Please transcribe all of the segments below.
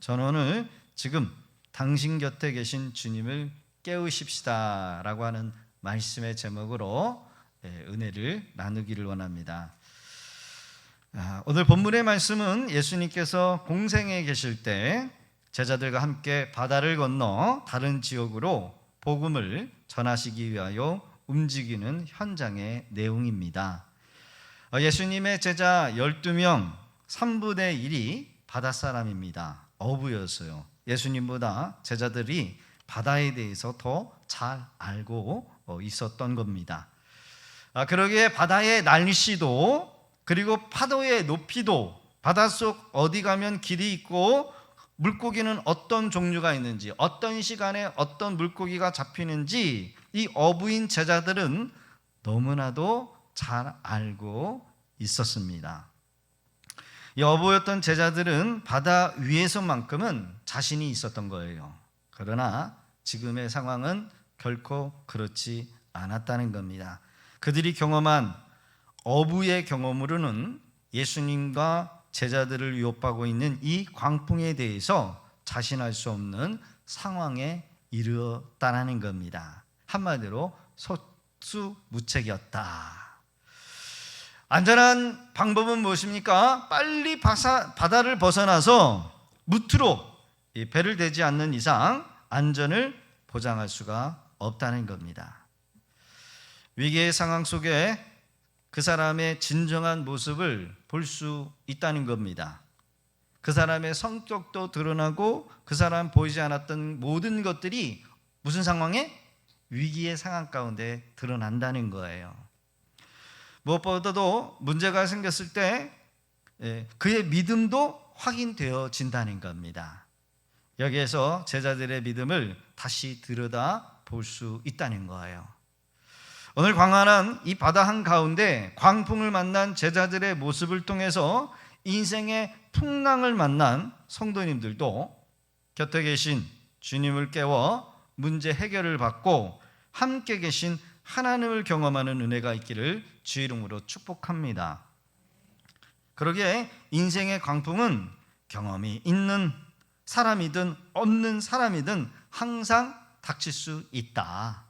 저는 오늘 지금 당신 곁에 계신 주님을 깨우십시다 라고 하는 말씀의 제목으로 은혜를 나누기를 원합니다. 오늘 본문의 말씀은 예수님께서 공생에 계실 때 제자들과 함께 바다를 건너 다른 지역으로 복음을 전하시기 위하여 움직이는 현장의 내용입니다. 예수님의 제자 12명 3분의 1이 바닷사람입니다. 어부였어요. 예수님보다 제자들이 바다에 대해서 더 잘 알고 있었던 겁니다. 그러기에 바다의 날씨도 그리고 파도의 높이도 바닷속 어디 가면 길이 있고 물고기는 어떤 종류가 있는지 어떤 시간에 어떤 물고기가 잡히는지 이 어부인 제자들은 너무나도 잘 알고 있었습니다. 이 어부였던 제자들은 바다 위에서만큼은 자신이 있었던 거예요. 그러나 지금의 상황은 결코 그렇지 않았다는 겁니다. 그들이 경험한 어부의 경험으로는 예수님과 제자들을 위협하고 있는 이 광풍에 대해서 자신할 수 없는 상황에 이르렀다는 겁니다. 한마디로 속수무책이었다. 안전한 방법은 무엇입니까? 빨리 바다를 벗어나서 무트로 배를 대지 않는 이상 안전을 보장할 수가 없다는 겁니다. 위기의 상황 속에 그 사람의 진정한 모습을 볼 수 있다는 겁니다. 그 사람의 성격도 드러나고 그 사람 보이지 않았던 모든 것들이 무슨 상황에? 위기의 상황 가운데 드러난다는 거예요. 무엇보다도 문제가 생겼을 때 그의 믿음도 확인되어진다는 겁니다. 여기에서 제자들의 믿음을 다시 들여다 볼 수 있다는 거예요. 오늘 광활한 이 바다 한가운데 광풍을 만난 제자들의 모습을 통해서 인생의 풍랑을 만난 성도님들도 곁에 계신 주님을 깨워 문제 해결을 받고 함께 계신 하나님을 경험하는 은혜가 있기를 주 이름으로 축복합니다. 그러기에 인생의 광풍은 경험이 있는 사람이든 없는 사람이든 항상 닥칠 수 있다.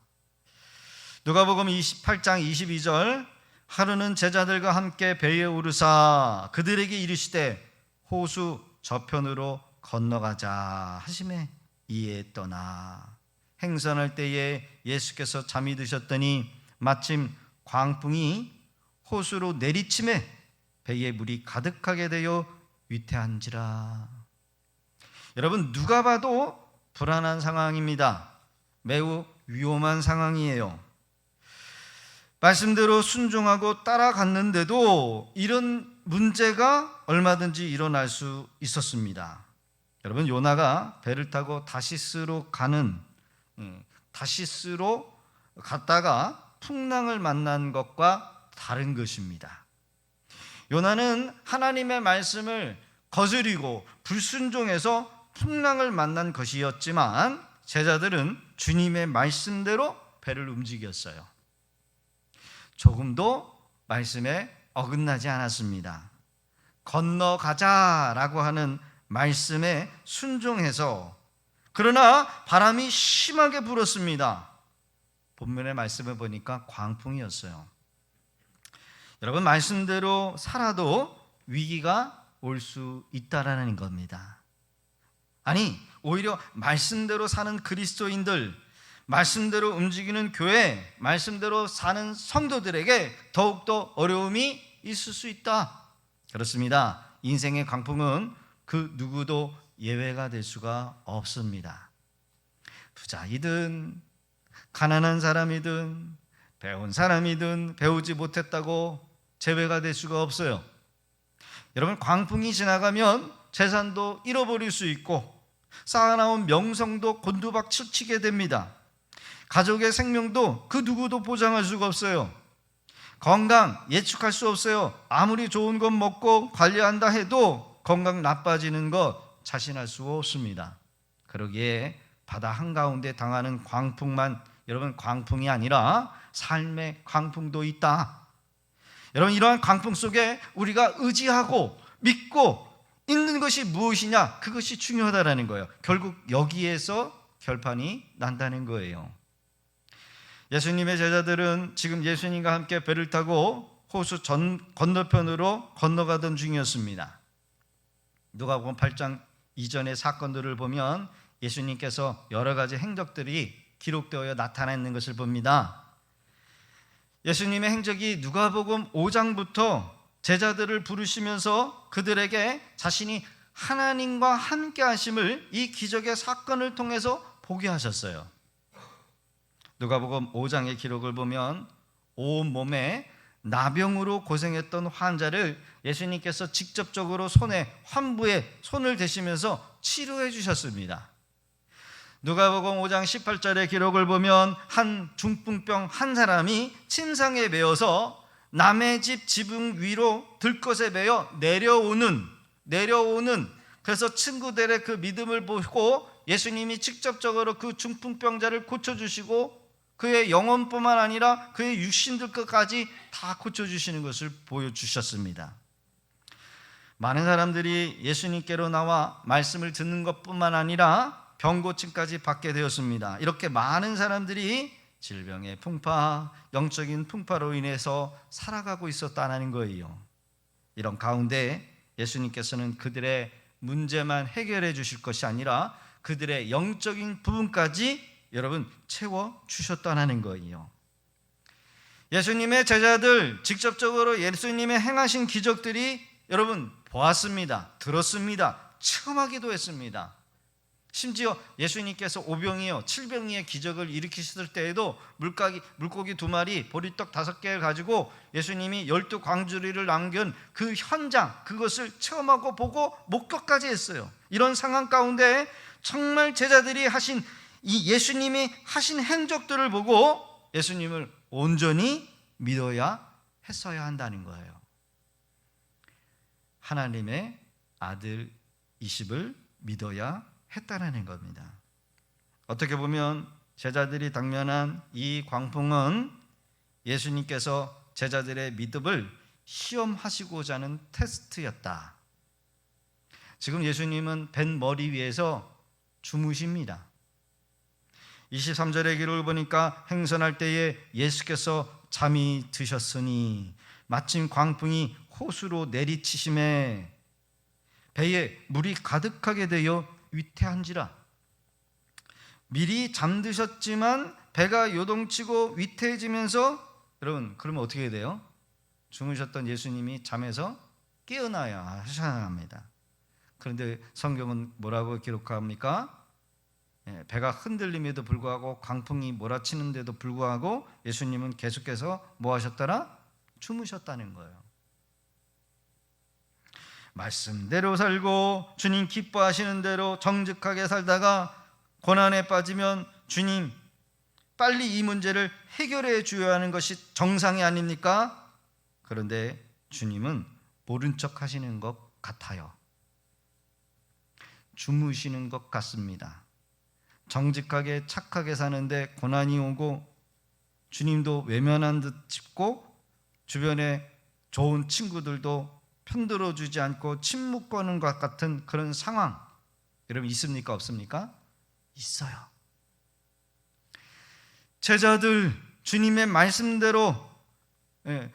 누가복음 28장 22절 하루는 제자들과 함께 배에 오르사 그들에게 이르시되 호수 저편으로 건너가자 하시매 이에 떠나 행선할 때에 예수께서 잠이 드셨더니 마침 광풍이 호수로 내리침에 배에 물이 가득하게 되어 위태한지라. 여러분, 누가 봐도 불안한 상황입니다. 매우 위험한 상황이에요. 말씀대로 순종하고 따라갔는데도 이런 문제가 얼마든지 일어날 수 있었습니다. 여러분, 요나가 배를 타고 다시스로 갔다가 풍랑을 만난 것과 다른 것입니다. 요나는 하나님의 말씀을 거스리고 불순종해서 풍랑을 만난 것이었지만 제자들은 주님의 말씀대로 배를 움직였어요. 조금도 말씀에 어긋나지 않았습니다. 건너가자라고 하는 말씀에 순종해서, 그러나 바람이 심하게 불었습니다. 본문의 말씀을 보니까 광풍이었어요. 여러분, 말씀대로 살아도 위기가 올 수 있다라는 겁니다. 아니, 오히려 말씀대로 사는 그리스도인들, 말씀대로 움직이는 교회, 말씀대로 사는 성도들에게 더욱더 어려움이 있을 수 있다. 그렇습니다. 인생의 광풍은 그 누구도 예외가 될 수가 없습니다. 부자이든 가난한 사람이든 배운 사람이든 배우지 못했다고 제외가 될 수가 없어요. 여러분, 광풍이 지나가면 재산도 잃어버릴 수 있고 쌓아놓은 명성도 곤두박질치게 됩니다. 가족의 생명도 그 누구도 보장할 수가 없어요. 건강 예측할 수 없어요. 아무리 좋은 것 먹고 관리한다 해도 건강 나빠지는 것 자신할 수 없습니다. 그러기에 바다 한가운데 당하는 광풍만, 여러분, 광풍이 아니라 삶의 광풍도 있다. 여러분, 이러한 광풍 속에 우리가 의지하고 믿고 있는 것이 무엇이냐? 그것이 중요하다라는 거예요. 결국 여기에서 결판이 난다는 거예요. 예수님의 제자들은 지금 예수님과 함께 배를 타고 호수 건너편으로 건너가던 중이었습니다. 누가복음 8장 이전의 사건들을 보면 예수님께서 여러 가지 행적들이 기록되어 나타나 있는 것을 봅니다. 예수님의 행적이 누가복음 5장부터 제자들을 부르시면서 그들에게 자신이 하나님과 함께 하심을 이 기적의 사건을 통해서 보게 하셨어요. 누가복음 5장의 기록을 보면 온몸에 나병으로 고생했던 환자를 예수님께서 직접적으로 환부에 손을 대시면서 치료해 주셨습니다. 누가복음 5장 18절의 기록을 보면 한 중풍병 한 사람이 침상에 매여서 남의 집 지붕 위로 들것에 매여 내려오는 그래서 친구들의 그 믿음을 보고 예수님이 직접적으로 그 중풍병자를 고쳐주시고 그의 영혼뿐만 아니라 그의 육신들까지 다 고쳐주시는 것을 보여주셨습니다. 많은 사람들이 예수님께로 나와 말씀을 듣는 것뿐만 아니라 병고침까지 받게 되었습니다. 이렇게 많은 사람들이 질병의 풍파, 영적인 풍파로 인해서 살아가고 있었다는 거예요. 이런 가운데 예수님께서는 그들의 문제만 해결해 주실 것이 아니라 그들의 영적인 부분까지 여러분 채워주셨다는 거예요. 예수님의 제자들 직접적으로 예수님의 행하신 기적들이 여러분 보았습니다. 들었습니다. 체험하기도 했습니다. 심지어 예수님께서 오병이어 7병이의 기적을 일으키셨을 때에도 물고기 2마리 보리떡 5개를 가지고 예수님이 12광주리를 남긴 그 현장, 그것을 체험하고 보고 목격까지 했어요. 이런 상황 가운데 정말 제자들이 하신 이 예수님이 하신 행적들을 보고 예수님을 온전히 믿어야 했어야 한다는 거예요. 하나님의 아들이심을 믿어야 했다라는 겁니다. 어떻게 보면 제자들이 당면한 이 광풍은 예수님께서 제자들의 믿음을 시험하시고자 하는 테스트였다. 지금 예수님은 벤 머리 위에서 주무십니다. 23절의 기록을 보니까 행선할 때에 예수께서 잠이 드셨으니 마침 광풍이 호수로 내리치심에 배에 물이 가득하게 되어 위태한지라. 미리 잠드셨지만 배가 요동치고 위태해지면서 여러분 그러면 어떻게 돼요? 주무셨던 예수님이 잠에서 깨어나야 하셔야 합니다. 그런데 성경은 뭐라고 기록합니까? 배가 흔들림에도 불구하고 광풍이 몰아치는데도 불구하고 예수님은 계속해서 뭐 하셨더라? 주무셨다는 거예요. 말씀대로 살고 주님 기뻐하시는 대로 정직하게 살다가 고난에 빠지면 주님 빨리 이 문제를 해결해 줘야 하는 것이 정상이 아닙니까? 그런데 주님은 모른 척 하시는 것 같아요. 주무시는 것 같습니다. 정직하게 착하게 사는데 고난이 오고 주님도 외면한 듯 싶고 주변에 좋은 친구들도 편들어 주지 않고 침묵거는 것 같은 그런 상황 여러분 있습니까? 없습니까? 있어요. 제자들 주님의 말씀대로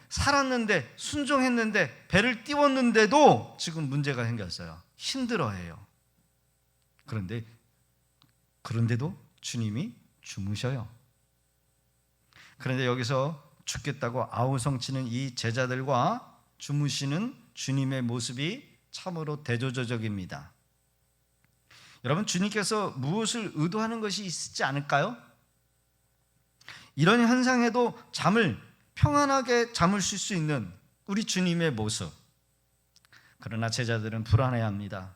살았는데 순종했는데 배를 띄웠는데도 지금 문제가 생겼어요. 힘들어해요. 그런데도 주님이 주무셔요. 그런데 여기서 죽겠다고 아우성치는 이 제자들과 주무시는 주님의 모습이 참으로 대조적입니다. 여러분 주님께서 무엇을 의도하는 것이 있지 않을까요? 이런 현상에도 평안하게 잠을 쉴 수 있는 우리 주님의 모습. 그러나 제자들은 불안해합니다.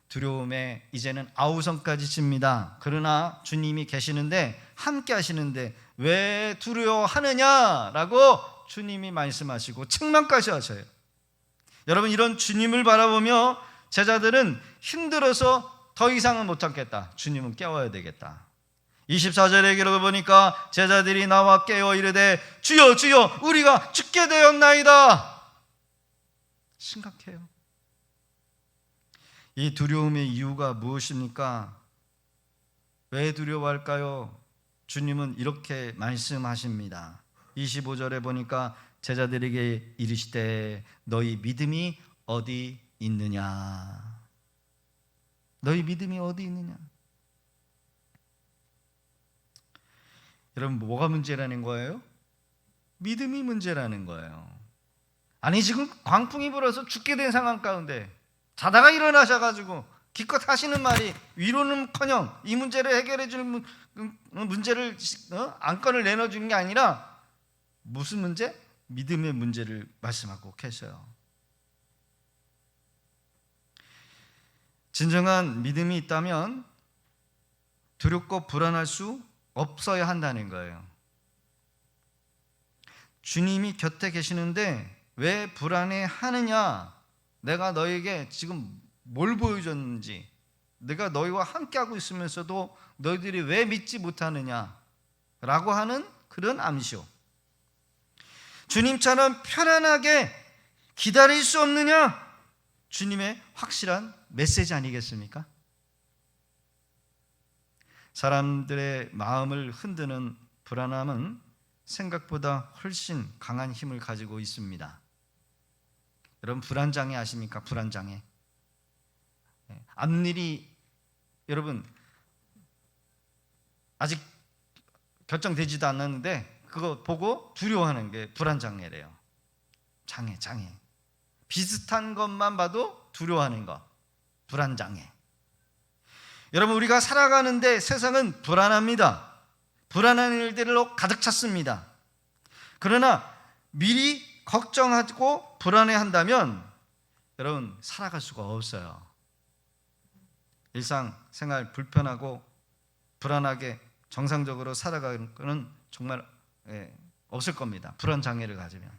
두려움에 이제는 아우성까지 칩니다. 그러나 주님이 계시는데 함께 하시는데 왜 두려워하느냐라고 주님이 말씀하시고 책망까지 하셔요. 여러분 이런 주님을 바라보며 제자들은 힘들어서 더 이상은 못 참겠다. 주님은 깨워야 되겠다. 24절의 기록을 보니까 제자들이 나와 깨어 이르되 주여 주여 우리가 죽게 되었나이다. 심각해요. 이 두려움의 이유가 무엇입니까? 왜 두려워할까요? 주님은 이렇게 말씀하십니다. 25절에 보니까 제자들에게 이르시되 너희 믿음이 어디 있느냐? 너희 믿음이 어디 있느냐? 여러분, 뭐가 문제라는 거예요? 믿음이 문제라는 거예요. 아니, 지금 광풍이 불어서 죽게 된 상황 가운데 자다가 일어나셔가지고 기껏 하시는 말이 위로는커녕 이 문제를 해결해 줄 문제를 안건을 내놔주는 게 아니라 무슨 문제? 믿음의 문제를 말씀하고 계셔요. 진정한 믿음이 있다면 두렵고 불안할 수 없어야 한다는 거예요. 주님이 곁에 계시는데 왜 불안해하느냐? 내가 너에게 지금 뭘 보여줬는지, 내가 너희와 함께하고 있으면서도 너희들이 왜 믿지 못하느냐 라고 하는 그런 암시요. 주님처럼 편안하게 기다릴 수 없느냐? 주님의 확실한 메시지 아니겠습니까? 사람들의 마음을 흔드는 불안함은 생각보다 훨씬 강한 힘을 가지고 있습니다. 여러분, 불안장애 아십니까? 불안장애. 앞일이 여러분 아직 결정되지도 않았는데 그거 보고 두려워하는 게 불안장애래요. 장애. 비슷한 것만 봐도 두려워하는 거, 불안장애. 여러분, 우리가 살아가는데 세상은 불안합니다. 불안한 일들로 가득 찼습니다. 그러나 미리 걱정하고 불안해한다면 여러분 살아갈 수가 없어요. 일상생활 불편하고 불안하게 정상적으로 살아가는 것은 정말 없을 겁니다. 불안장애를 가지면.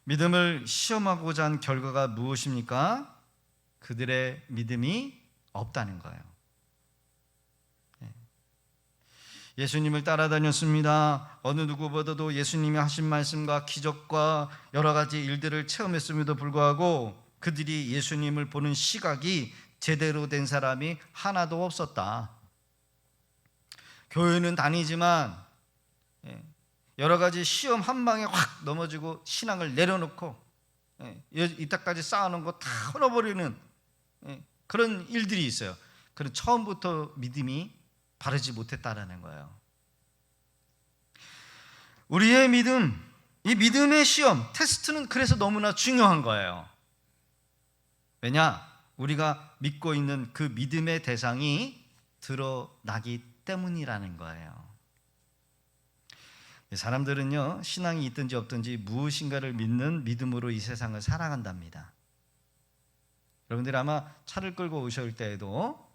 믿음을 시험하고자 한 결과가 무엇입니까? 그들의 믿음이 없다는 거예요. 예수님을 따라다녔습니다. 어느 누구보다도 예수님이 하신 말씀과 기적과 여러 가지 일들을 체험했음에도 불구하고 그들이 예수님을 보는 시각이 제대로 된 사람이 하나도 없었다. 교회는 다니지만 여러 가지 시험 한 방에 확 넘어지고 신앙을 내려놓고 이따까지 쌓아놓은 거 다 흘러버리는 그런 일들이 있어요. 그런 처음부터 믿음이 바르지 못했다라는 거예요. 우리의 믿음, 이 믿음의 시험, 테스트는 그래서 너무나 중요한 거예요. 왜냐? 우리가 믿고 있는 그 믿음의 대상이 드러나기 때문이라는 거예요. 사람들은요, 신앙이 있든지 없든지 무엇인가를 믿는 믿음으로 이 세상을 살아간답니다. 여러분들이 아마 차를 끌고 오실 때에도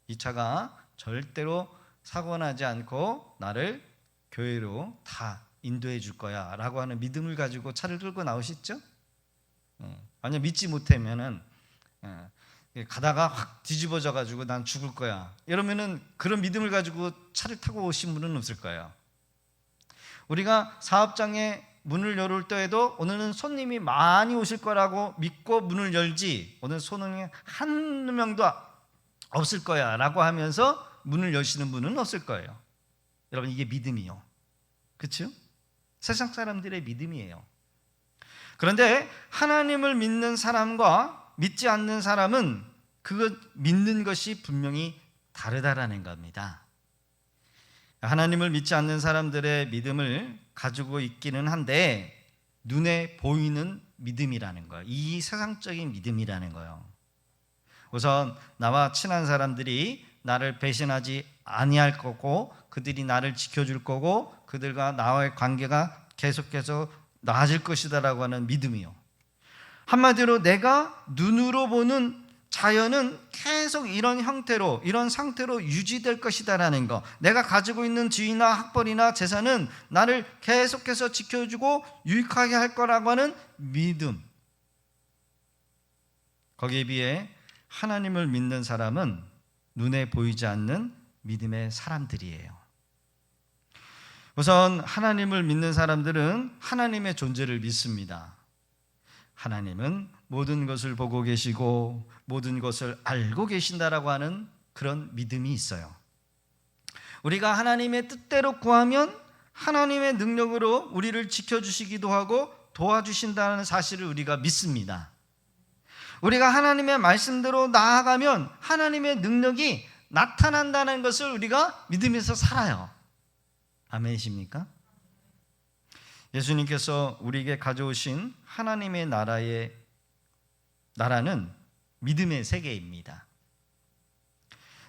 이 차가 절대로 사고 나지 않고 나를 교회로 다 인도해 줄 거야 라고 하는 믿음을 가지고 차를 끌고 나오시죠? 만약 믿지 못하면은 가다가 확 뒤집어져 가지고 난 죽을 거야 이러면은 그런 믿음을 가지고 차를 타고 오신 분은 없을 거예요. 우리가 사업장에 문을 열을 때에도 오늘은 손님이 많이 오실 거라고 믿고 문을 열지, 오늘 손님이 한 명도 없을 거야 라고 하면서 문을 여시는 분은 없을 거예요. 여러분, 이게 믿음이요. 그렇죠? 세상 사람들의 믿음이에요. 그런데 하나님을 믿는 사람과 믿지 않는 사람은 그것 믿는 것이 분명히 다르다라는 겁니다. 하나님을 믿지 않는 사람들의 믿음을 가지고 있기는 한데 눈에 보이는 믿음이라는 거예요. 이 세상적인 믿음이라는 거예요. 우선 나와 친한 사람들이 나를 배신하지 아니할 거고 그들이 나를 지켜줄 거고 그들과 나와의 관계가 계속해서 나아질 것이다라고 하는 믿음이요. 한마디로 내가 눈으로 보는 자연은 계속 이런 형태로, 이런 상태로 유지될 것이다라는 거. 내가 가지고 있는 지위나 학벌이나 재산은 나를 계속해서 지켜주고 유익하게 할 거라고 하는 믿음. 거기에 비해 하나님을 믿는 사람은 눈에 보이지 않는 믿음의 사람들이에요. 우선 하나님을 믿는 사람들은 하나님의 존재를 믿습니다. 하나님은 모든 것을 보고 계시고 모든 것을 알고 계신다라고 하는 그런 믿음이 있어요. 우리가 하나님의 뜻대로 구하면 하나님의 능력으로 우리를 지켜주시기도 하고 도와주신다는 사실을 우리가 믿습니다. 우리가 하나님의 말씀대로 나아가면 하나님의 능력이 나타난다는 것을 우리가 믿으면서 살아요. 아멘이십니까? 예수님께서 우리에게 가져오신 하나님의 나라는 믿음의 세계입니다.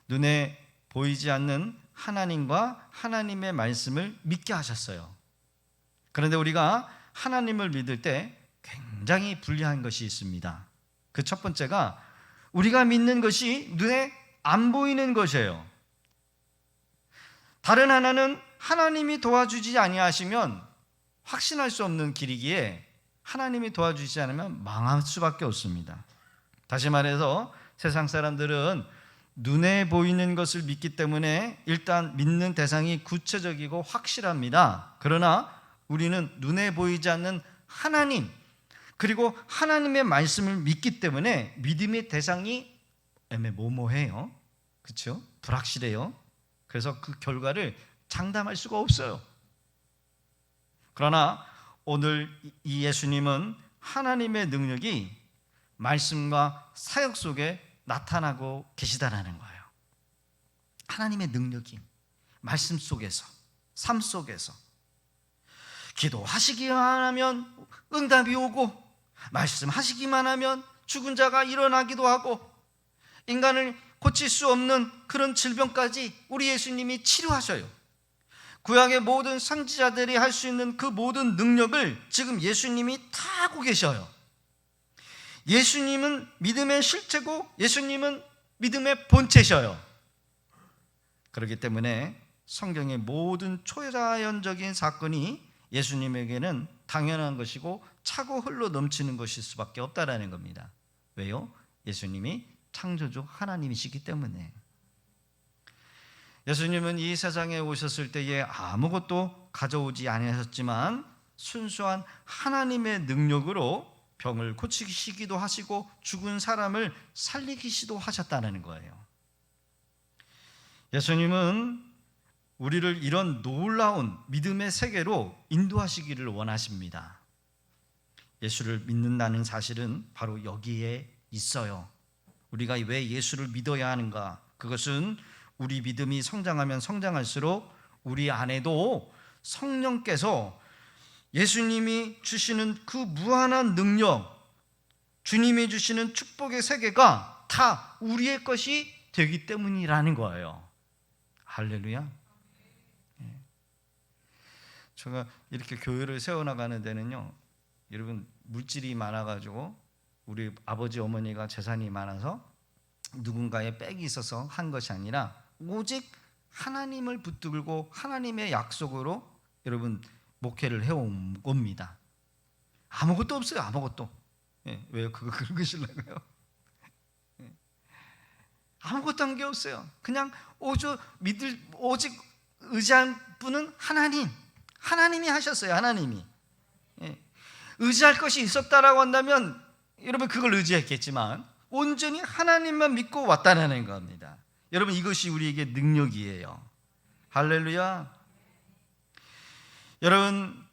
눈에 보이지 않는 하나님과 하나님의 말씀을 믿게 하셨어요. 그런데 우리가 하나님을 믿을 때 굉장히 불리한 것이 있습니다. 그 첫 번째가 우리가 믿는 것이 눈에 안 보이는 것이에요. 다른 하나는 하나님이 도와주지 아니하시면 확신할 수 없는 길이기에 하나님이 도와주지 않으면 망할 수밖에 없습니다. 다시 말해서 세상 사람들은 눈에 보이는 것을 믿기 때문에 일단 믿는 대상이 구체적이고 확실합니다. 그러나 우리는 눈에 보이지 않는 하나님, 그리고 하나님의 말씀을 믿기 때문에 믿음의 대상이 애매모호해요. 그렇죠? 불확실해요. 그래서 그 결과를 장담할 수가 없어요. 그러나 오늘 이 예수님은 하나님의 능력이 말씀과 사역 속에 나타나고 계시다라는 거예요. 하나님의 능력이 말씀 속에서, 삶 속에서 기도하시기만 하면 응답이 오고, 말씀하시기만 하면 죽은 자가 일어나기도 하고, 인간을 고칠 수 없는 그런 질병까지 우리 예수님이 치료하셔요. 구약의 모든 선지자들이 할 수 있는 그 모든 능력을 지금 예수님이 다 하고 계셔요. 예수님은 믿음의 실체고 예수님은 믿음의 본체셔요. 그렇기 때문에 성경의 모든 초자연적인 사건이 예수님에게는 당연한 것이고 차고 흘러 넘치는 것일 수밖에 없다라는 겁니다. 왜요? 예수님이 창조주 하나님이시기 때문에. 예수님은 이 세상에 오셨을 때에 아무것도 가져오지 아니하셨지만 순수한 하나님의 능력으로 병을 고치시기도 하시고 죽은 사람을 살리시기도 하셨다는 거예요. 예수님은 우리를 이런 놀라운 믿음의 세계로 인도하시기를 원하십니다. 예수를 믿는다는 사실은 바로 여기에 있어요. 우리가 왜 예수를 믿어야 하는가? 그것은 우리 믿음이 성장하면 성장할수록 우리 안에도 성령께서 예수님이 주시는 그 무한한 능력, 주님이 주시는 축복의 세계가 다 우리의 것이 되기 때문이라는 거예요. 할렐루야. 제가 이렇게 교회를 세워나가는 데는요, 여러분 물질이 많아가지고 우리 아버지 어머니가 재산이 많아서 누군가의 빽이 있어서 한 것이 아니라 오직 하나님을 붙들고 하나님의 약속으로 여러분 목회를 해온 겁니다. 아무것도 없어요. 아무것도. 왜요? 그거 긁으시려고요? 아무것도 한 게 없어요. 그냥 오직 의지한 분은 하나님이 하셨어요. 하나님이. 의지할 것이 있었다라고 한다면 여러분 그걸 의지했겠지만 온전히 하나님만 믿고 왔다는 겁니다. 여러분 이것이 우리에게 능력이에요. 할렐루야. 여러분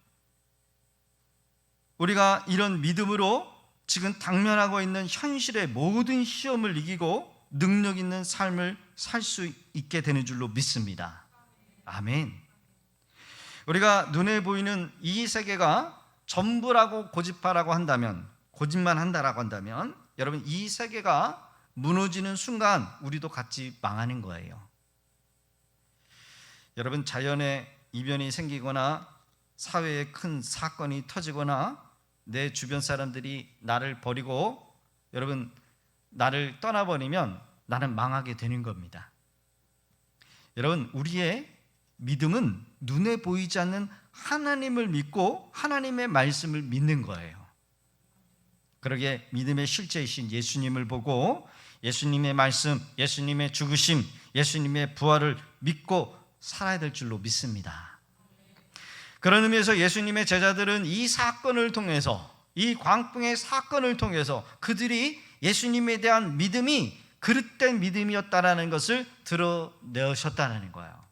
우리가 이런 믿음으로 지금 당면하고 있는 현실의 모든 시험을 이기고 능력 있는 삶을 살 수 있게 되는 줄로 믿습니다. 아멘. 우리가 눈에 보이는 이 세계가 전부라고 고집만 한다라고 한다면 여러분 이 세계가 무너지는 순간 우리도 같이 망하는 거예요. 여러분 자연의 이변이 생기거나 사회에 큰 사건이 터지거나 내 주변 사람들이 나를 버리고 여러분 나를 떠나버리면 나는 망하게 되는 겁니다. 여러분 우리의 믿음은 눈에 보이지 않는 하나님을 믿고 하나님의 말씀을 믿는 거예요. 그러기에 믿음의 실제이신 예수님을 보고 예수님의 말씀, 예수님의 죽으심, 예수님의 부활을 믿고 살아야 될 줄로 믿습니다. 그런 의미에서 예수님의 제자들은 이 사건을 통해서 이 광풍의 사건을 통해서 그들이 예수님에 대한 믿음이 그릇된 믿음이었다라는 것을 드러내셨다는 거예요.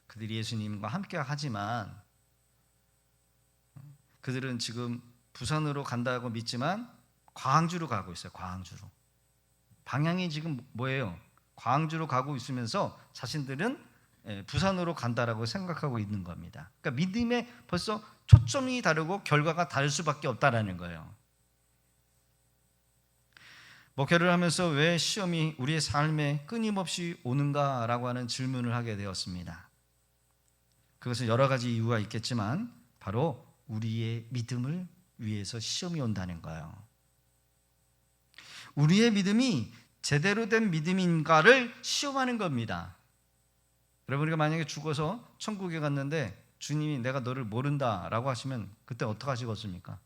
그들이 예수님과 함께 하지만 그들은 지금 부산으로 간다고 믿지만 광주로 가고 있어요. 광주로. 방향이 지금 뭐예요? 광주로 가고 있으면서 자신들은 부산으로 간다라고 생각하고 있는 겁니다. 그러니까 믿음에 벌써 초점이 다르고 결과가 다를 수밖에 없다라는 거예요. 목회를 하면서 왜 시험이 우리의 삶에 끊임없이 오는가라고 하는 질문을 하게 되었습니다. 그것은 여러 가지 이유가 있겠지만 바로 우리의 믿음을 위해서 시험이 온다는 거예요. 우리의 믿음이 제대로 된 믿음인가를 시험하는 겁니다. 여러분, 우리가 만약에 죽어서 천국에 갔는데 주님이 내가 너를 모른다라고 하시면 그때 어떻게 하시겠습니까?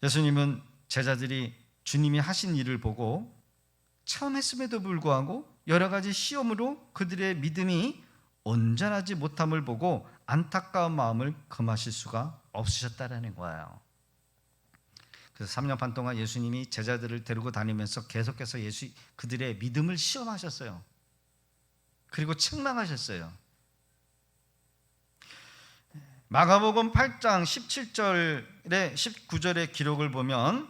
예수님은 제자들이 주님이 하신 일을 보고 처음 했음에도 불구하고 여러 가지 시험으로 그들의 믿음이 온전하지 못함을 보고 안타까운 마음을 금하실 수가 없으셨다라는 거예요. 그래서 3년 반 동안 예수님이 제자들을 데리고 다니면서 계속해서 그들의 믿음을 시험하셨어요. 그리고 책망하셨어요. 마가복음 8장 17절에 19절의 기록을 보면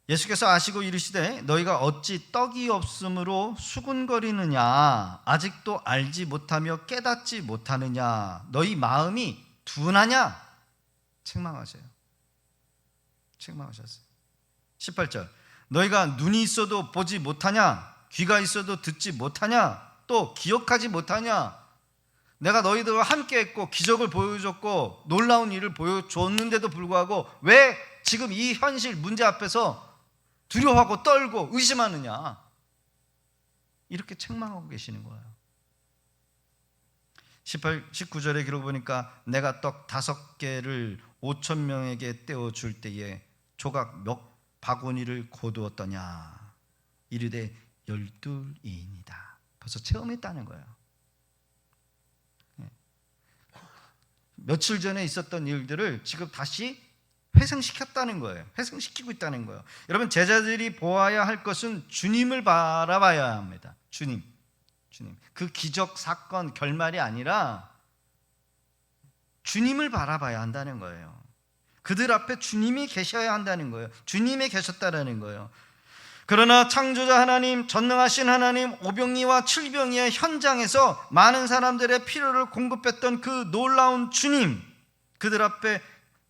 예수께서 아시고 이르시되 너희가 어찌 떡이 없으므로 수군거리느냐, 아직도 알지 못하며 깨닫지 못하느냐, 너희 마음이 둔하냐, 책망하세요. 책망하셨어요. 18절 너희가 눈이 있어도 보지 못하냐, 귀가 있어도 듣지 못하냐, 또 기억하지 못하냐. 내가 너희들과 함께 했고 기적을 보여줬고 놀라운 일을 보여줬는데도 불구하고 왜 지금 이 현실 문제 앞에서 두려워하고 떨고 의심하느냐, 이렇게 책망하고 계시는 거예요. 19절의 기록 보니까 내가 떡 5개를 5,000명에게 떼어줄 때에 조각 몇 바구니를 거두었더냐, 이르되 12이니이다. 벌써 체험했다는 거예요. 며칠 전에 있었던 일들을 지금 다시 회상시켰다는 거예요. 회상시키고 있다는 거예요. 여러분, 제자들이 보아야 할 것은 주님을 바라봐야 합니다. 주님. 그 기적 사건 결말이 아니라 주님을 바라봐야 한다는 거예요. 그들 앞에 주님이 계셔야 한다는 거예요. 주님이 계셨다라는 거예요. 그러나 창조자 하나님, 전능하신 하나님, 오병이와 칠병이의 현장에서 많은 사람들의 필요를 공급했던 그 놀라운 주님, 그들 앞에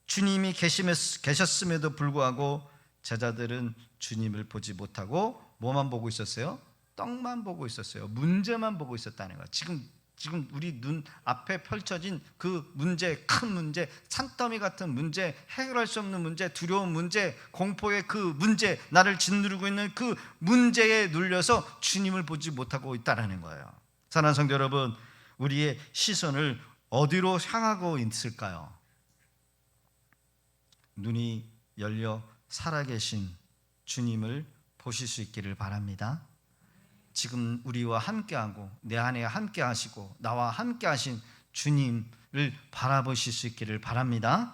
주님이 계셨음에도 불구하고 제자들은 주님을 보지 못하고 뭐만 보고 있었어요? 떡만 보고 있었어요. 문제만 보고 있었다는 거예요. 지금 우리 눈 앞에 펼쳐진 그 문제, 큰 문제, 산더미 같은 문제, 해결할 수 없는 문제, 두려운 문제, 공포의 그 문제, 나를 짓누르고 있는 그 문제에 눌려서 주님을 보지 못하고 있다는 거예요. 사랑하는 성도 여러분, 우리의 시선을 어디로 향하고 있을까요? 눈이 열려 살아계신 주님을 보실 수 있기를 바랍니다. 지금 우리와 함께하고 내 안에 함께하시고 나와 함께하신 주님을 바라보실 수 있기를 바랍니다.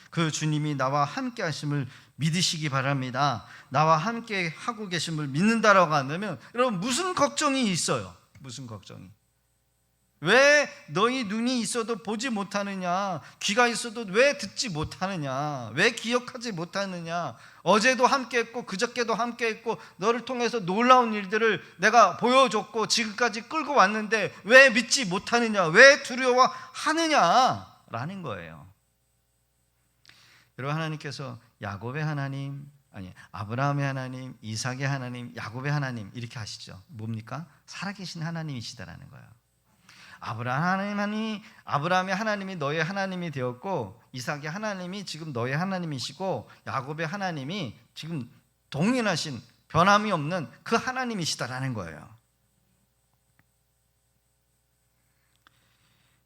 그 주님이 나와 함께하심을 믿으시기 바랍니다. 나와 함께하고 계심을 믿는다라고 한다면 여러분, 무슨 걱정이 있어요? 무슨 걱정이? 왜 너희 눈이 있어도 보지 못하느냐, 귀가 있어도 왜 듣지 못하느냐, 왜 기억하지 못하느냐, 어제도 함께했고 그저께도 함께했고 너를 통해서 놀라운 일들을 내가 보여줬고 지금까지 끌고 왔는데 왜 믿지 못하느냐, 왜 두려워하느냐 라는 거예요. 여러분, 하나님께서 야곱의 하나님, 아니 아브라함의 하나님, 이삭의 하나님, 야곱의 하나님 이렇게 하시죠. 뭡니까? 살아계신 하나님이시다라는 거예요. 아브라함의 하나님이 너의 하나님이 되었고 이삭의 하나님이 지금 너의 하나님이시고 야곱의 하나님이 지금 동일하신 변함이 없는 그 하나님이시다라는 거예요.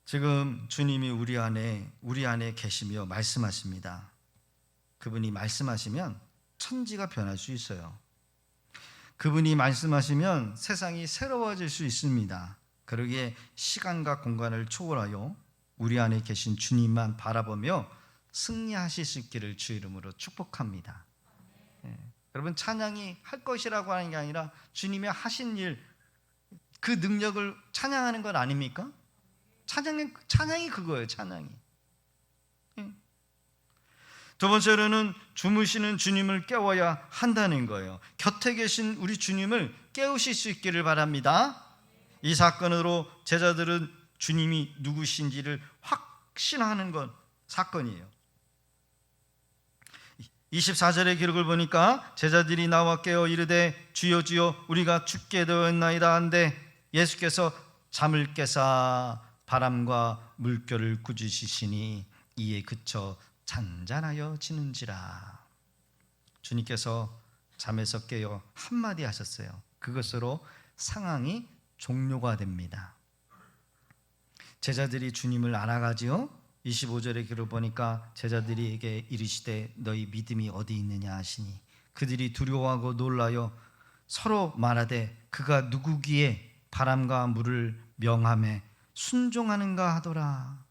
지금 주님이 우리 안에 계시며 말씀하십니다. 그분이 말씀하시면 천지가 변할 수 있어요. 그분이 말씀하시면 세상이 새로워질 수 있습니다. 그러기에 시간과 공간을 초월하여 우리 안에 계신 주님만 바라보며 승리하실 수 있기를 주 이름으로 축복합니다. 여러분, 찬양이 할 것이라고 하는 게 아니라 주님이 하신 일, 그 능력을 찬양하는 것 아닙니까? 찬양이 그거예요. 찬양이. 두 번째로는 주무시는 주님을 깨워야 한다는 거예요. 곁에 계신 우리 주님을 깨우실 수 있기를 바랍니다. 이 사건으로 제자들은 주님이 누구신지를 확신하는 건 사건이에요. 24절의 기록을 보니까 제자들이 나와 깨어 이르되 주여 주여 우리가 죽게 되었나이다 한데 예수께서 잠을 깨사 바람과 물결을 꾸짖으시니 이에 그쳐 잔잔하여 지는지라. 주님께서 잠에서 깨어 한마디 하셨어요. 그것으로 상황이 종료가 됩니다. 제자들이 주님을 알아가지요. 25절의 기록 보니까 제자들에게 이르시되 너희 믿음이 어디 있느냐 하시니 그들이 두려워하고 놀라여 서로 말하되 그가 누구기에 바람과 물을 명함에 순종하는가 하더라.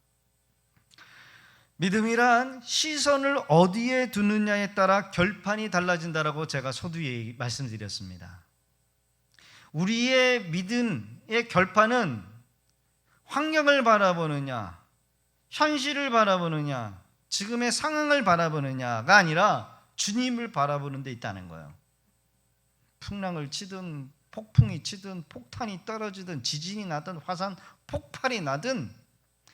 믿음이란 시선을 어디에 두느냐에 따라 결판이 달라진다라고 제가 서두에 말씀드렸습니다. 우리의 믿음의 결판은 환경을 바라보느냐, 현실을 바라보느냐, 지금의 상황을 바라보느냐가 아니라 주님을 바라보는 데 있다는 거예요. 풍랑을 치든 폭풍이 치든 폭탄이 떨어지든 지진이 나든 화산 폭발이 나든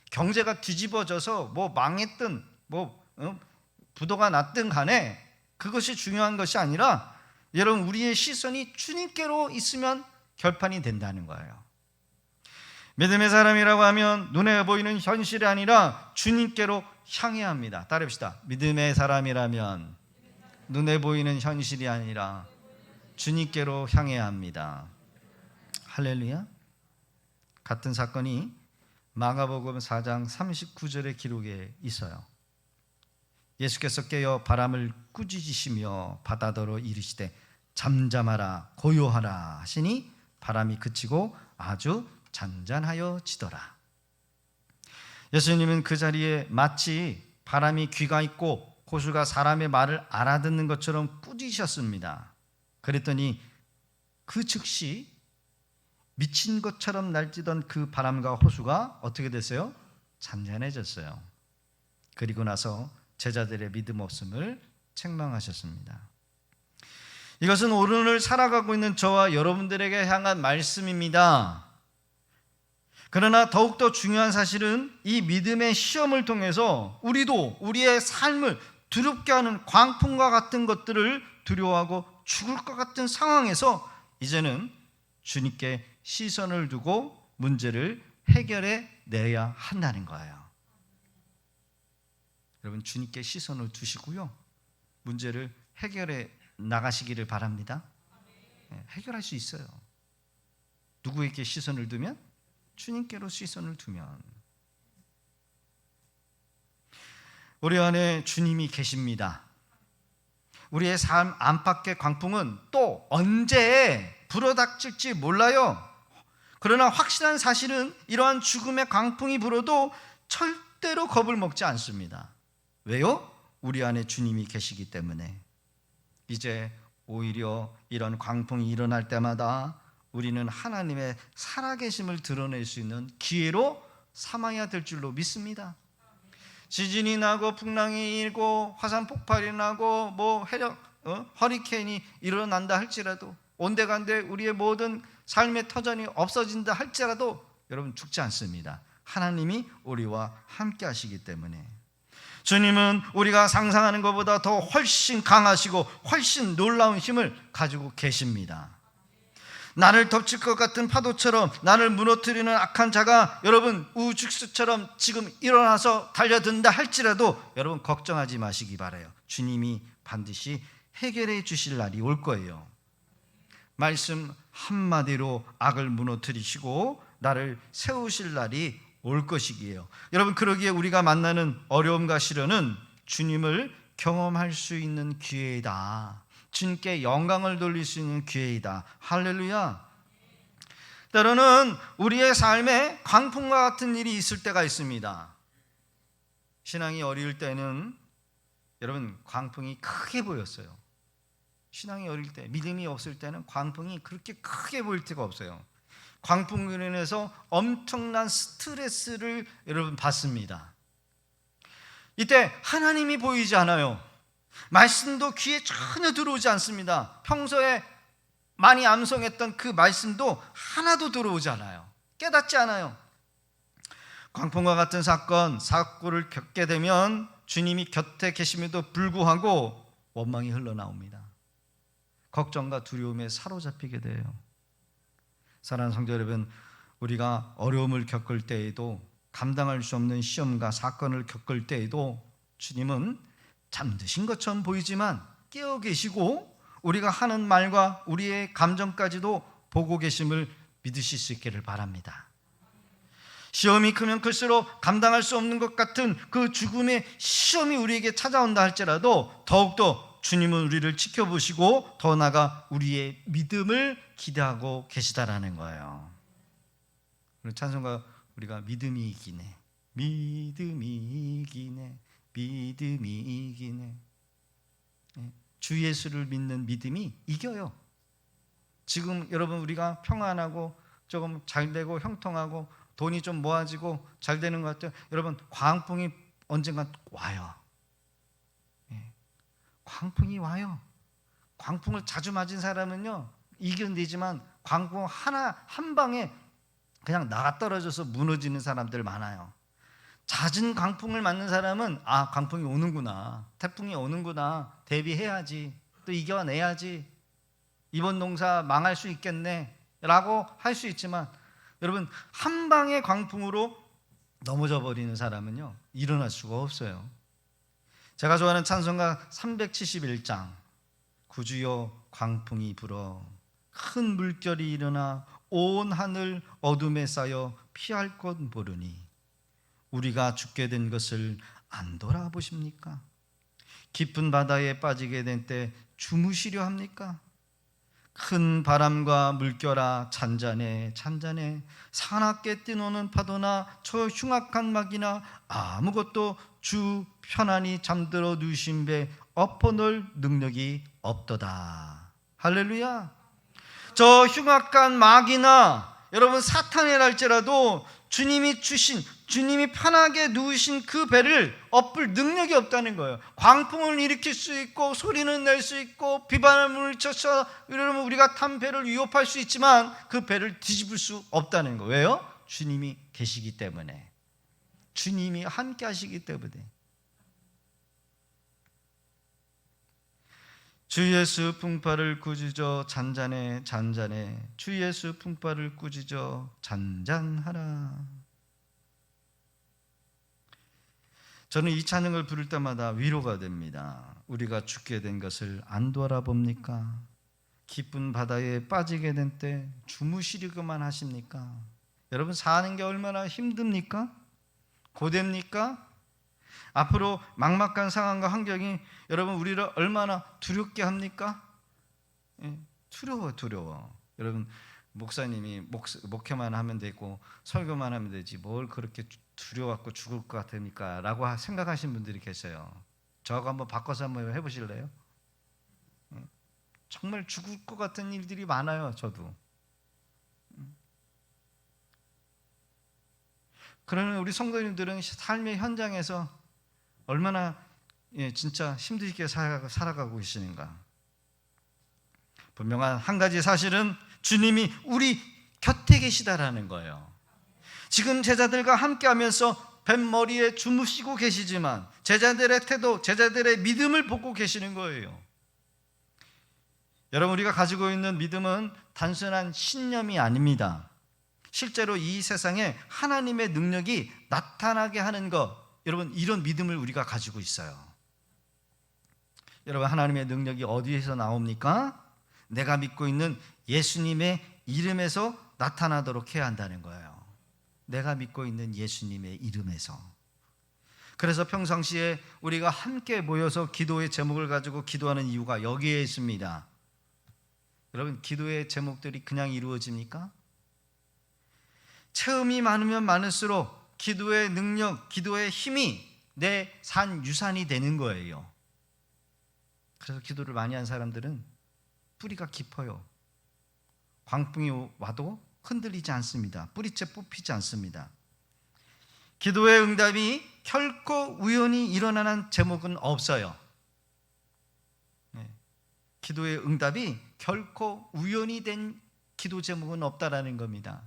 경제가 뒤집어져서 뭐 망했든 부도가 났든 간에 그것이 중요한 것이 아니라 여러분, 우리의 시선이 주님께로 있으면 결판이 된다는 거예요. 믿음의 사람이라고 하면 눈에 보이는 현실이 아니라 주님께로 향해야 합니다. 따라합시다. 믿음의 사람이라면 눈에 보이는 현실이 아니라 주님께로 향해야 합니다. 할렐루야. 같은 사건이 마가복음 4장 39절의 기록에 있어요. 예수께서 깨어 바람을 꾸짖으시며 바다더러 이르시되 잠잠하라 고요하라 하시니 바람이 그치고 아주 잔잔하여 지더라. 예수님은 그 자리에 마치 바람이 귀가 있고 호수가 사람의 말을 알아듣는 것처럼 꾸짖으셨습니다. 그랬더니 그 즉시 미친 것처럼 날뛰던 그 바람과 호수가 어떻게 됐어요? 잔잔해졌어요. 그리고 나서 제자들의 믿음 없음을 책망하셨습니다. 이것은 오늘을 살아가고 있는 저와 여러분들에게 향한 말씀입니다. 그러나 더욱더 중요한 사실은 이 믿음의 시험을 통해서 우리도 우리의 삶을 두렵게 하는 광풍과 같은 것들을 두려워하고 죽을 것 같은 상황에서 이제는 주님께 시선을 두고 문제를 해결해 내야 한다는 거예요. 여러분, 주님께 시선을 두시고요, 문제를 해결해 나가시기를 바랍니다. 해결할 수 있어요. 누구에게 시선을 두면? 주님께로 시선을 두면. 우리 안에 주님이 계십니다. 우리의 삶 안팎의 광풍은 또 언제 불어닥칠지 몰라요. 그러나 확실한 사실은 이러한 죽음의 광풍이 불어도 절대로 겁을 먹지 않습니다. 왜요? 우리 안에 주님이 계시기 때문에. 이제 오히려 이런 광풍이 일어날 때마다 우리는 하나님의 살아계심을 드러낼 수 있는 기회로 삼아야 될 줄로 믿습니다. 지진이 나고 풍랑이 일고 화산 폭발이 나고 허리케인이 일어난다 할지라도, 온데간데 우리의 모든 삶의 터전이 없어진다 할지라도 여러분, 죽지 않습니다. 하나님이 우리와 함께 하시기 때문에. 주님은 우리가 상상하는 것보다 더 훨씬 강하시고 훨씬 놀라운 힘을 가지고 계십니다. 나를 덮칠 것 같은 파도처럼 나를 무너뜨리는 악한 자가 여러분 우죽수처럼 지금 일어나서 달려든다 할지라도 여러분 걱정하지 마시기 바라요. 주님이 반드시 해결해 주실 날이 올 거예요. 말씀 한마디로 악을 무너뜨리시고 나를 세우실 날이 올 것이기에요. 여러분, 그러기에 우리가 만나는 어려움과 시련은 주님을 경험할 수 있는 기회이다. 주님께 영광을 돌릴 수 있는 기회이다. 할렐루야. 때로는 우리의 삶에 광풍과 같은 일이 있을 때가 있습니다. 신앙이 어릴 때는 여러분 광풍이 크게 보였어요. 신앙이 어릴 때, 믿음이 없을 때는 광풍이 그렇게 크게 보일 때가 없어요. 광풍으로 인해서 엄청난 스트레스를 여러분 받습니다. 이때 하나님이 보이지 않아요. 말씀도 귀에 전혀 들어오지 않습니다. 평소에 많이 암송했던 그 말씀도 하나도 들어오지 않아요. 깨닫지 않아요. 광풍과 같은 사고를 겪게 되면 주님이 곁에 계심에도 불구하고 원망이 흘러나옵니다. 걱정과 두려움에 사로잡히게 돼요. 사랑하는 성도 여러분, 우리가 어려움을 겪을 때에도, 감당할 수 없는 시험과 사건을 겪을 때에도 주님은 잠드신 것처럼 보이지만 깨어 계시고 우리가 하는 말과 우리의 감정까지도 보고 계심을 믿으실 수 있기를 바랍니다. 시험이 크면 클수록 감당할 수 없는 것 같은 그 죽음의 시험이 우리에게 찾아온다 할지라도 더욱더 주님은 우리를 지켜보시고 더 나아가 우리의 믿음을 기대하고 계시다라는 거예요. 찬송가 우리가 믿음이 이기네, 믿음이 이기네, 믿음이 이기네. 주 예수를 믿는 믿음이 이겨요. 지금 여러분 우리가 평안하고 조금 잘 되고 형통하고 돈이 좀 모아지고 잘 되는 것 같아요. 여러분 광풍이 언젠가 와요. 광풍이 와요. 광풍을 자주 맞은 사람은요 이겨내지만 광풍 한 방에 그냥 나가 떨어져서 무너지는 사람들 많아요. 잦은 광풍을 맞는 사람은 광풍이 오는구나, 태풍이 오는구나, 대비해야지, 또 이겨내야지, 이번 농사 망할 수 있겠네 라고 할 수 있지만 여러분 한 방의 광풍으로 넘어져 버리는 사람은요 일어날 수가 없어요. 제가 좋아하는 찬송가 371장, 구주여 광풍이 불어 큰 물결이 일어나 온 하늘 어둠에 쌓여 피할 곳 모르니 우리가 죽게 된 것을 안 돌아보십니까? 깊은 바다에 빠지게 된 때 주무시려 합니까? 큰 바람과 물결아 잔잔해 잔잔해, 사납게 뛰노는 파도나 저 흉악한 막이나 아무것도 주 편안히 잠들어 누신 배 엎어놓을 능력이 없도다. 할렐루야. 저 흉악한 막이나 여러분 사탄이라 할지라도 주님이 편하게 누우신 그 배를 엎을 능력이 없다는 거예요. 광풍을 일으킬 수 있고 소리는 낼 수 있고 비바람을 쳐서 이러면 우리가 탄 배를 위협할 수 있지만 그 배를 뒤집을 수 없다는 거예요. 왜요? 주님이 계시기 때문에, 주님이 함께 하시기 때문에. 주 예수 풍파를 꾸짖어 잔잔해 잔잔해, 주 예수 풍파를 꾸짖어 잔잔하라. 저는 이 찬양을 부를 때마다 위로가 됩니다. 우리가 죽게 된 것을 안 돌아봅니까? 깊은 바다에 빠지게 된 때 주무시려고만 하십니까? 여러분 사는 게 얼마나 힘듭니까? 고됩니까? 앞으로 막막한 상황과 환경이 여러분 우리를 얼마나 두렵게 합니까? 두려워. 여러분 목사님이 목회만 하면 되고 설교만 하면 되지 뭘 그렇게 두려워갖고 죽을 것 같으니까 라고 생각하시는 분들이 계세요. 저하고 한번 바꿔서 한번 해보실래요? 정말 죽을 것 같은 일들이 많아요. 저도. 그러면 우리 성도님들은 삶의 현장에서 얼마나 진짜 힘들게 살아가고 계시는가. 분명한 한 가지 사실은 주님이 우리 곁에 계시다라는 거예요. 지금 제자들과 함께하면서 뱃머리에 주무시고 계시지만 제자들의 태도, 제자들의 믿음을 보고 계시는 거예요. 여러분 우리가 가지고 있는 믿음은 단순한 신념이 아닙니다. 실제로 이 세상에 하나님의 능력이 나타나게 하는 것, 여러분 이런 믿음을 우리가 가지고 있어요. 여러분 하나님의 능력이 어디에서 나옵니까? 내가 믿고 있는 예수님의 이름에서 나타나도록 해야 한다는 거예요. 내가 믿고 있는 예수님의 이름에서. 그래서 평상시에 우리가 함께 모여서 기도의 제목을 가지고 기도하는 이유가 여기에 있습니다. 여러분, 기도의 제목들이 그냥 이루어집니까? 체험이 많으면 많을수록 기도의 능력, 기도의 힘이 내 산 유산이 되는 거예요. 그래서 기도를 많이 한 사람들은 뿌리가 깊어요. 광풍이 와도 흔들리지 않습니다. 뿌리채 뽑히지 않습니다. 기도의 응답이 결코 우연히 일어나는 제목은 없어요. 기도의 응답이 결코 우연히 된 기도 제목은 없다라는 겁니다.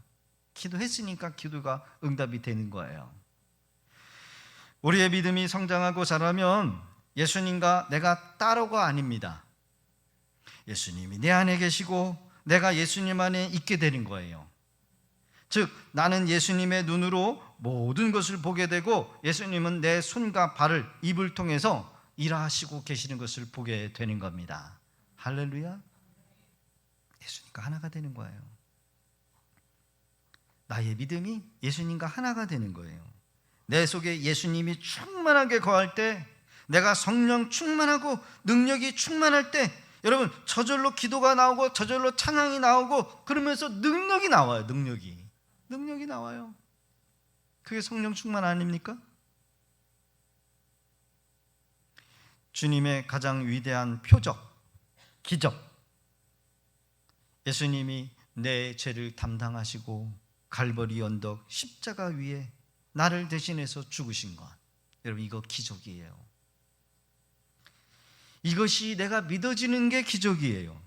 기도했으니까 기도가 응답이 되는 거예요. 우리의 믿음이 성장하고 자라면 예수님과 내가 따로가 아닙니다. 예수님이 내 안에 계시고 내가 예수님 안에 있게 되는 거예요. 즉, 나는 예수님의 눈으로 모든 것을 보게 되고 예수님은 내 손과 발을, 입을 통해서 일하시고 계시는 것을 보게 되는 겁니다. 할렐루야. 예수님과 하나가 되는 거예요. 나의 믿음이 예수님과 하나가 되는 거예요. 내 속에 예수님이 충만하게 거할 때, 내가 성령 충만하고 능력이 충만할 때, 여러분, 저절로 기도가 나오고 저절로 찬양이 나오고 그러면서 능력이 나와요. 능력이 나와요. 그게 성령 충만 아닙니까? 주님의 가장 위대한 표적, 기적, 예수님이 내 죄를 담당하시고 갈보리 언덕 십자가 위에 나를 대신해서 죽으신 것, 여러분, 이거 기적이에요. 이것이 내가 믿어지는 게 기적이에요.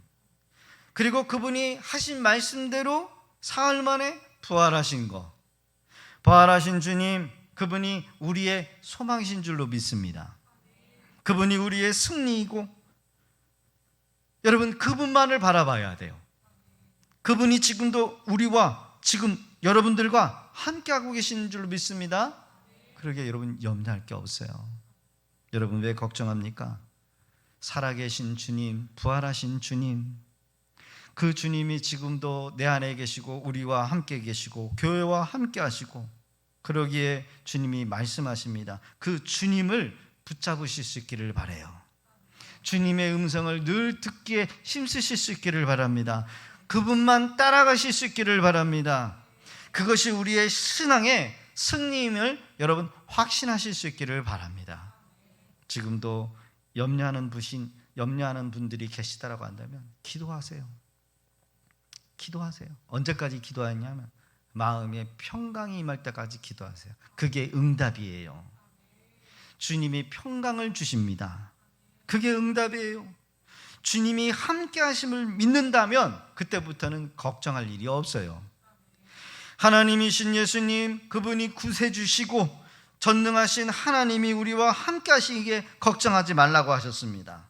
그리고 그분이 하신 말씀대로 사흘 만에 부활하신 것, 부활하신 주님, 그분이 우리의 소망이신 줄로 믿습니다. 그분이 우리의 승리이고, 여러분, 그분만을 바라봐야 돼요. 그분이 지금도 우리와 지금 여러분들과 함께하고 계신 줄로 믿습니다. 그러게 여러분, 염려할 게 없어요. 여러분, 왜 걱정합니까? 살아계신 주님, 부활하신 주님, 그 주님이 지금도 내 안에 계시고 우리와 함께 계시고 교회와 함께 하시고, 그러기에 주님이 말씀하십니다. 그 주님을 붙잡으실 수 있기를 바라요. 주님의 음성을 늘 듣기에 힘쓰실 수 있기를 바랍니다. 그분만 따라가실 수 있기를 바랍니다. 그것이 우리의 신앙의 승리임을 여러분 확신하실 수 있기를 바랍니다. 지금도 염려하는 분들이 계시다라고 한다면 기도하세요. 기도하세요. 언제까지 기도하냐면 마음의 평강이 임할 때까지 기도하세요. 그게 응답이에요. 주님이 평강을 주십니다. 그게 응답이에요. 주님이 함께 하심을 믿는다면 그때부터는 걱정할 일이 없어요. 하나님이신 예수님, 그분이 구세주시고 전능하신 하나님이 우리와 함께 하시기에 걱정하지 말라고 하셨습니다.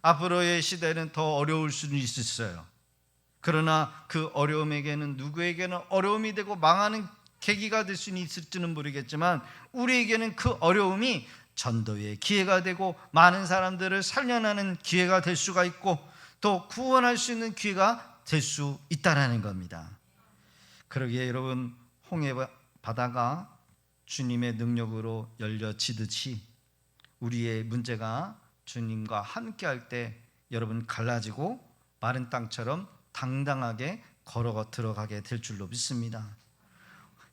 앞으로의 시대는 더 어려울 수는 있어요. 그러나 그 어려움에게는, 누구에게는 어려움이 되고 망하는 계기가 될 수는 있을지는 모르겠지만, 우리에게는 그 어려움이 전도의 기회가 되고 많은 사람들을 살려내는 기회가 될 수가 있고 또 구원할 수 있는 기회가 될 수 있다는 겁니다. 그러기에 여러분, 홍해 바다가 주님의 능력으로 열려지듯이 우리의 문제가 주님과 함께할 때 여러분 갈라지고 마른 땅처럼 당당하게 걸어 들어가게 될 줄로 믿습니다.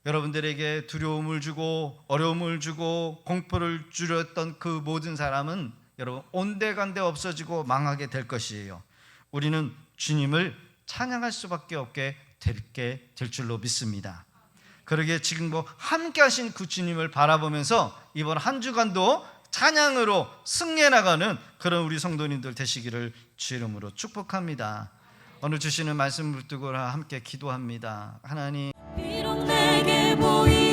여러분들에게 두려움을 주고 어려움을 주고 공포를 주렸던 그 모든 사람은 여러분 온데간데 없어지고 망하게 될 것이에요. 우리는 주님을 찬양할 수밖에 없게 될 줄로 믿습니다. 그러기에 지금 함께 하신 그 주님을 바라보면서 이번 한 주간도 찬양으로 승리해 나가는 그런 우리 성도님들 되시기를 주 이름으로 축복합니다. 오늘 주시는 말씀을 붙들고 함께 기도합니다. 하나님, 비록 내게 보이